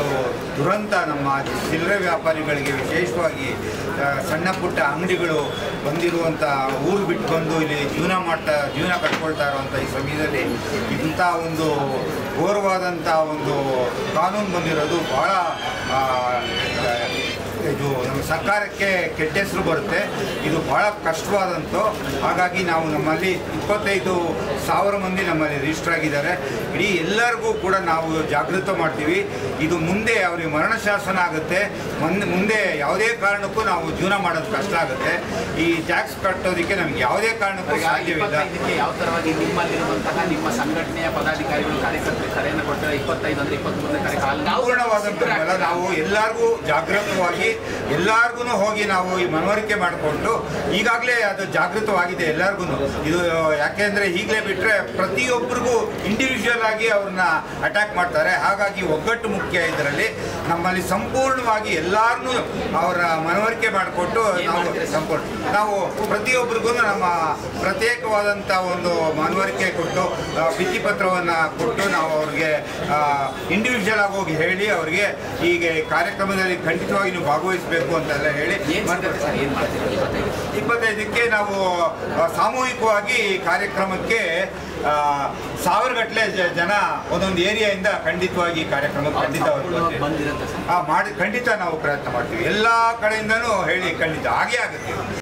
ಒಂದು ದುರಂತ ನಮ್ಮ ಚಿಲ್ಲರೆ ವ್ಯಾಪಾರಿಗಳಿಗೆ, ವಿಶೇಷವಾಗಿ ಸಣ್ಣ ಪುಟ್ಟ ಅಂಗಡಿಗಳು ಬಂದಿರುವಂಥ ಊರು ಬಿಟ್ಟು ಬಂದು ಇಲ್ಲಿ ಜೀವನ ಕಟ್ಕೊಳ್ತಾ ಇರುವಂಥ ಈ ಸಮಯದಲ್ಲಿ ಇಂಥ ಒಂದು ಘೋರವಾದಂಥ ಒಂದು ಕಾನೂನು ಬಂದಿರೋದು ಭಾಳ ಇದು ನಮ್ಮ ಸರ್ಕಾರಕ್ಕೆ ಕೆಟ್ಟ ಹೆಸರು ಬರುತ್ತೆ. ಇದು ಭಾಳ ಕಷ್ಟವಾದಂಥ. ಹಾಗಾಗಿ ನಾವು ನಮ್ಮಲ್ಲಿ 25,000 ಮಂದಿ ನಮ್ಮಲ್ಲಿ ರಿಜಿಸ್ಟರ್ ಆಗಿದ್ದಾರೆ. ಇಡೀ ಎಲ್ಲರಿಗೂ ಕೂಡ ನಾವು ಜಾಗೃತ ಮಾಡ್ತೀವಿ. ಇದು ಮುಂದೆ ಅವರಿಗೆ ಮರಣ ಶಾಸನ ಆಗುತ್ತೆ. ಮುಂದೆ ಯಾವುದೇ ಕಾರಣಕ್ಕೂ ನಾವು ಜೀವನ ಮಾಡೋದು ಕಷ್ಟ ಆಗುತ್ತೆ. ಈ ಟ್ಯಾಕ್ಸ್ ಕಟ್ಟೋದಕ್ಕೆ ನಮ್ಗೆ ಯಾವುದೇ ಕಾರಣಕ್ಕೂ ಸಾಧ್ಯವಿಲ್ಲ. ಯಾವ ಥರವಾಗಿ ನಿಮ್ಮಲ್ಲಿರುವಂತಹ ನಿಮ್ಮ ಸಂಘಟನೆಯ ಪದಾಧಿಕಾರಿಗಳು ಕಾರ್ಯಕರ್ತರು ಕರೆಯನ್ನು ಕೊಡ್ತಾರೆ? 25 ಅಂದರೆ 23 ಪೂರ್ಣವಾದಂಥ ನಾವು ಎಲ್ಲರಿಗೂ ಜಾಗೃತವಾಗಿ ಎಲ್ಲರಿಗೂ ಹೋಗಿ ನಾವು ಈ ಮನವರಿಕೆ ಮಾಡಿಕೊಂಡು ಈಗಾಗಲೇ ಅದು ಜಾಗೃತವಾಗಿದೆ ಎಲ್ಲರಿಗೂ. ಇದು ಯಾಕೆಂದರೆ ಈಗಲೇ ಬಿಟ್ಟರೆ ಪ್ರತಿಯೊಬ್ಬರಿಗೂ ಇಂಡಿವಿಜುವಲ್ ಆಗಿ ಅವ್ರನ್ನ ಅಟ್ಯಾಕ್ ಮಾಡ್ತಾರೆ. ಹಾಗಾಗಿ ಒಗ್ಗಟ್ಟು ಮುಖ್ಯ. ಇದರಲ್ಲಿ ನಮ್ಮಲ್ಲಿ ಸಂಪೂರ್ಣವಾಗಿ ಎಲ್ಲರನ್ನೂ ಅವರ ಮನವರಿಕೆ ಮಾಡಿಕೊಟ್ಟು ನಾವು ಪ್ರತಿಯೊಬ್ಬರಿಗೂ ನಮ್ಮ ಪ್ರತ್ಯೇಕವಾದಂಥ ಒಂದು ಮನವರಿಕೆ ಕೊಟ್ಟು ಭಿತ್ತಿ ಪತ್ರವನ್ನು ಕೊಟ್ಟು ನಾವು ಅವ್ರಿಗೆ ಇಂಡಿವಿಜುವಲ್ ಆಗಿ ಹೋಗಿ ಹೇಳಿ ಅವ್ರಿಗೆ ಹೀಗೆ ಕಾರ್ಯಕ್ರಮದಲ್ಲಿ ಖಂಡಿತವಾಗಿ ನೀವು ಭಾಗವಹಿಸಬೇಕು ಅಂತೆಲ್ಲ ಹೇಳಿ 25ಕ್ಕೆ ನಾವು ಸಾಮೂಹಿಕವಾಗಿ ಕಾರ್ಯಕ್ರಮಕ್ಕೆ 1000 ಗಟ್ಟಲೆ ಜನ ಒಂದೊಂದು ಏರಿಯಾಯಿಂದ ಖಂಡಿತವಾಗಿ ಕಾರ್ಯಕ್ರಮಕ್ಕೆ ಖಂಡಿತ ನಾವು ಪ್ರಯತ್ನ ಮಾಡ್ತೀವಿ. ಎಲ್ಲ ಕಡೆಯಿಂದನೂ ಹೇಳಿ ಖಂಡಿತ ಆಗೇ ಆಗುತ್ತೆ.